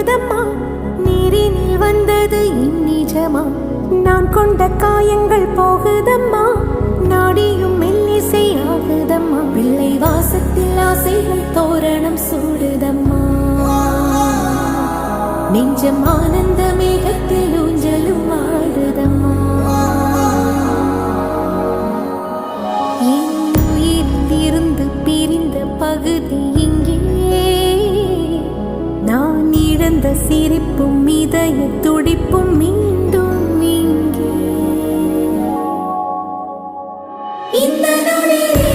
புரியுதம்மா, நீரினில் வந்தது இந்நிஜமா. நான் கொண்ட காயங்கள் போகுதம்மா, நாடியும் மெல்லிசை ஆகுதம்மா. பிள்ளை வாசத்தில் ஆசைகள் தோரணம் சூடுதம்மா, நெஞ்சம் ஆனந்த மேகத்தில் ஊஞ்சலும் ஆடுதம்மா. என் உயிரிலிருந்து பிரிந்த பகுதி இங்கே, நான் இழந்த சிரிப்பும் இதய துடிப்பும் மீண்டும் இங்கே. இந்த நாளிலே